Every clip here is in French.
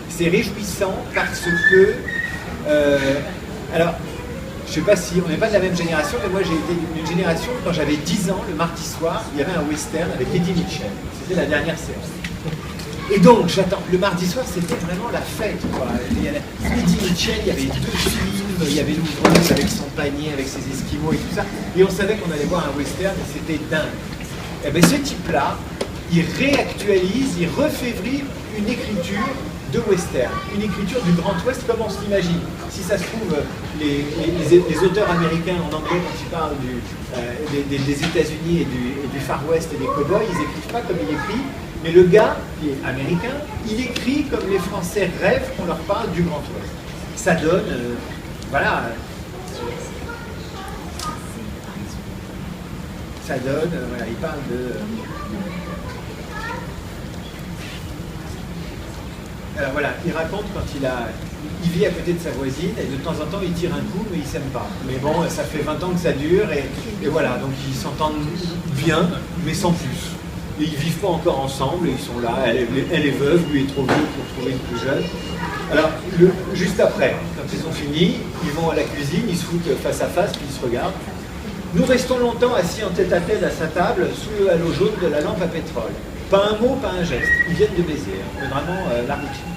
c'est réjouissant parce que... alors, je ne sais pas si on n'est pas de la même génération, mais moi j'ai été d'une génération, quand j'avais 10 ans, le mardi soir, il y avait un western avec Eddie Mitchell. C'était la dernière séance. Et donc, j'attends. Le mardi soir, c'était vraiment la fête, quoi. Eddie Mitchell, il y avait 2 films, il y avait l'ouvreuse avec son panier, avec ses esquimaux et tout ça. Et on savait qu'on allait voir un western, et c'était dingue. Et bien, ce type-là, il réactualise, il refait vivre une écriture de western, une écriture du Grand Ouest comme on se l'imagine. Si ça se trouve, les auteurs américains en anglais, quand ils parlent des États-Unis et du Far West et des cow-boys, ils n'écrivent pas comme il écrit. Mais le gars, qui est américain, il écrit comme les Français rêvent qu'on leur parle du Grand Ouest. Ça donne, voilà, ça donne, voilà, il parle de... alors voilà, il raconte quand il vit à côté de sa voisine et de temps en temps il tire un coup mais il s'aime pas. Mais bon, ça fait 20 ans que ça dure et voilà, donc ils s'entendent bien mais sans plus. Et ils vivent pas encore ensemble, et ils sont là, elle est veuve, lui est trop vieux pour trouver une plus jeune. Alors, juste après, quand ils ont fini, ils vont à la cuisine, ils se foutent face à face, puis ils se regardent. Nous restons longtemps assis en tête-à-tête à sa table, sous le halo jaune de la lampe à pétrole. Pas un mot, pas un geste. Ils viennent de baiser, hein. C'est vraiment la routine.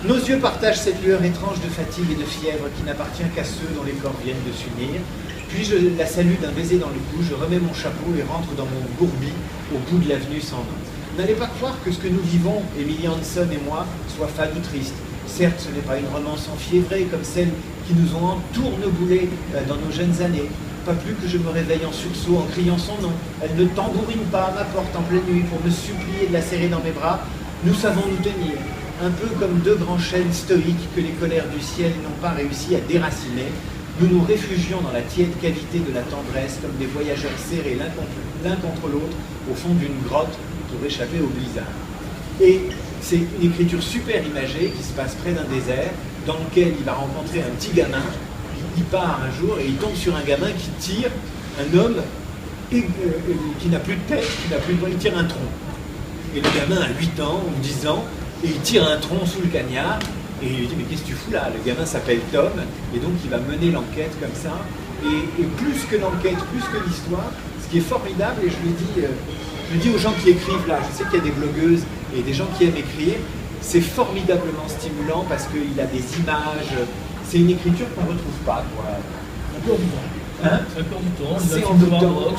Nos yeux partagent cette lueur étrange de fatigue et de fièvre qui n'appartient qu'à ceux dont les corps viennent de s'unir. Puis je la salue d'un baiser dans le cou, je remets mon chapeau et rentre dans mon bourbi au bout de l'avenue sans nom. N'allez pas croire que ce que nous vivons, Emily Hanson et moi, soit fade ou triste. Certes, ce n'est pas une romance enfiévrée comme celle qui nous ont entourneboulés dans nos jeunes années. Pas plus que je me réveille en sursaut en criant son nom. Elle ne tambourine pas à ma porte en pleine nuit pour me supplier de la serrer dans mes bras. Nous savons nous tenir, un peu comme 2 grands chênes stoïques que les colères du ciel n'ont pas réussi à déraciner. Nous nous réfugions dans la tiède cavité de la tendresse comme des voyageurs serrés l'un contre l'autre au fond d'une grotte pour échapper au blizzard. Et c'est une écriture super imagée qui se passe près d'un désert dans lequel il va rencontrer un petit gamin. Il part un jour et il tombe sur un gamin qui tire un homme qui n'a plus de tête, il tire un tronc. Et le gamin a 8 ans ou 10 ans et il tire un tronc sous le cagnard. Et il lui dit, mais qu'est-ce que tu fous là? Le gamin s'appelle Tom, et donc il va mener l'enquête comme ça. Et plus que l'enquête, plus que l'histoire, ce qui est formidable, et je le dis aux gens qui écrivent là, je sais qu'il y a des blogueuses et des gens qui aiment écrire, c'est formidablement stimulant parce qu'il a des images, c'est une écriture qu'on ne retrouve pas, quoi. Hein? C'est envoûtant,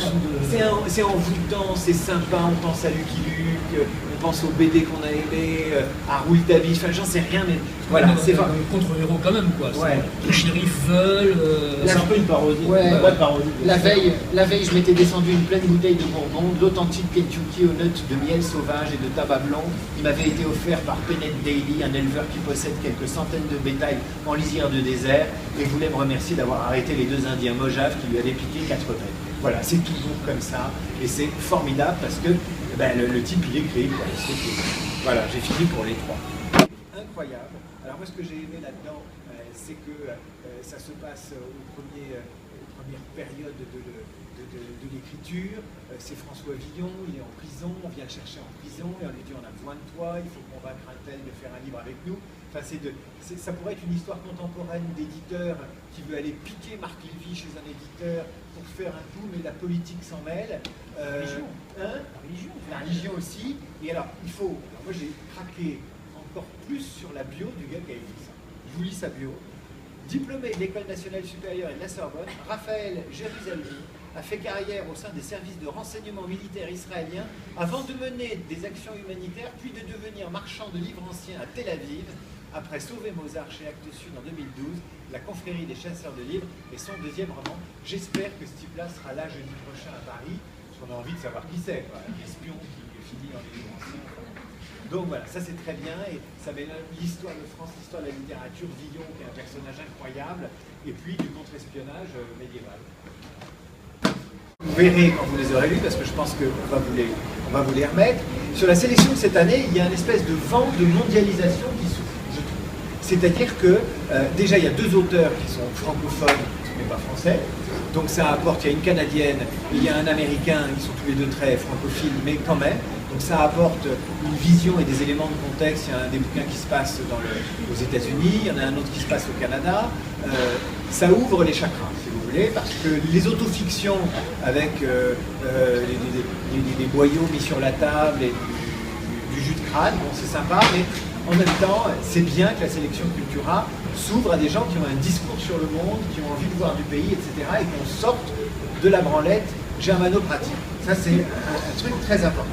c'est envoûtant, c'est sympa, on pense à Lucky Luke, on pense au BD qu'on a aimé, à Rouille ta vie, enfin j'en sais rien, mais voilà, c'est vrai. Contre-héros quand même, quoi. Ouais. Les shérifs veulent. C'est un peu une parodie. Ouais. Parodie. La veille, je m'étais descendu une pleine bouteille de Bourbon, l'authentique Kentucky aux notes de miel sauvage et de tabac blanc. Il m'avait été offert par Pennett Daly, un éleveur qui possède quelques centaines de bétail en lisière de désert, et voulait me remercier d'avoir arrêté les 2 Indiens Mojave qui lui avaient piqué 4 bêtes. Voilà, c'est toujours comme ça, et c'est formidable parce que le type il écrit, quoi. Voilà, j'ai fini pour les 3. Incroyable. Alors moi ce que j'ai aimé là-dedans, c'est que ça se passe aux premières périodes de l'écriture. C'est François Villon, il est en prison, on vient le chercher en prison et on lui dit on a besoin de toi, il faut convaincre un tel de faire un livre avec nous. Enfin, ça pourrait être une histoire contemporaine d'éditeur qui veut aller piquer Marc Lévy chez un éditeur pour faire un coup, mais la politique s'en mêle. La religion aussi. Et alors, moi j'ai craqué encore plus sur la bio du gars qui a écrit ça. Je vous lis sa bio. Diplômé de l'École nationale supérieure et de la Sorbonne, Raphaël Jérusalemi a fait carrière au sein des services de renseignement militaire israéliens avant de mener des actions humanitaires, puis de devenir marchand de livres anciens à Tel Aviv. Après Sauver Mozart chez Actes Sud en 2012, La confrérie des chasseurs de livres et son 2e roman. J'espère que ce type-là sera là jeudi prochain à Paris, parce qu'on a envie de savoir qui c'est, quoi. L'espion qui finit dans les livres anciens. Donc voilà, ça c'est très bien, et ça met l'histoire de France, l'histoire de la littérature, Villon qui est un personnage incroyable, et puis du contre-espionnage médiéval. Vous verrez quand vous les aurez lus, parce que je pense qu'on va vous les remettre. Sur la sélection de cette année, il y a une espèce de vent de mondialisation qui souffle, je trouve. C'est-à-dire que, déjà, il y a 2 auteurs qui sont francophones, mais pas français. Donc ça apporte, il y a une Canadienne, il y a un Américain, ils sont tous les 2 très francophiles, mais quand même. Donc ça apporte une vision et des éléments de contexte. Il y a un des bouquins qui se passe aux États-Unis, il y en a un autre qui se passe au Canada. Ça ouvre les chakras, si vous voulez, parce que les autofictions avec des boyaux mis sur la table et du jus de crâne, bon, c'est sympa, mais en même temps, c'est bien que la sélection Cultura s'ouvre à des gens qui ont un discours sur le monde, qui ont envie de voir du pays, etc., et qu'on sorte de la branlette germano-pratique. Ça, c'est un truc très important.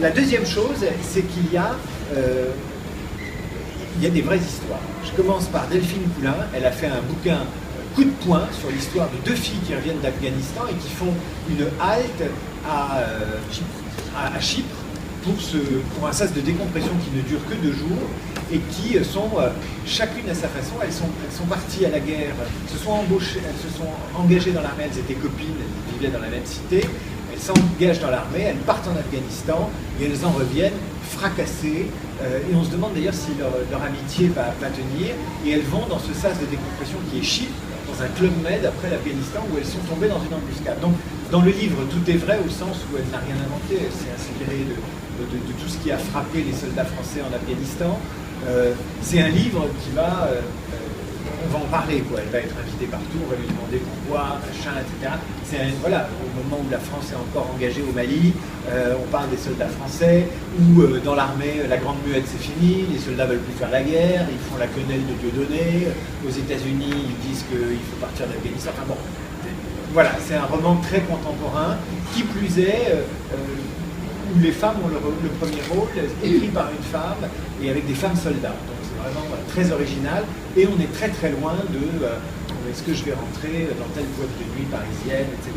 La deuxième chose, c'est qu'il y a des vraies histoires. Je commence par Delphine Poulain. Elle a fait un bouquin coup de poing sur l'histoire de deux filles qui reviennent d'Afghanistan et qui font une halte à Chypre pour un sas de décompression qui ne dure que 2 jours et qui sont, chacune à sa façon, elles sont parties à la guerre, elles se sont engagées dans l'armée, elles étaient copines, elles vivaient dans la même cité, elles s'engagent dans l'armée, elles partent en Afghanistan et elles en reviennent fracassées, et on se demande d'ailleurs si leur amitié va tenir, et elles vont dans ce sas de décompression qui est Chypre, dans un club med après l'Afghanistan où elles sont tombées dans une embuscade. Donc dans le livre, tout est vrai au sens où elle n'a rien inventé, elle s'est inspirée de tout ce qui a frappé les soldats français en Afghanistan. C'est un livre qui va... on va en parler, quoi. Elle va être invitée partout, on va lui demander pourquoi, machin, etc. Voilà, au moment où la France est encore engagée au Mali, on parle des soldats français, où dans l'armée, la grande muette c'est fini, les soldats veulent plus faire la guerre, ils font la quenelle de Dieudonné, aux États-Unis ils disent qu'il faut partir d'Afghanistan. Enfin bon, voilà, c'est un roman très contemporain, qui plus est, où les femmes ont le premier rôle, écrit par une femme et avec des femmes soldats. Donc c'est vraiment très original et on est très très loin de est-ce que je vais rentrer dans telle boîte de nuit parisienne, etc.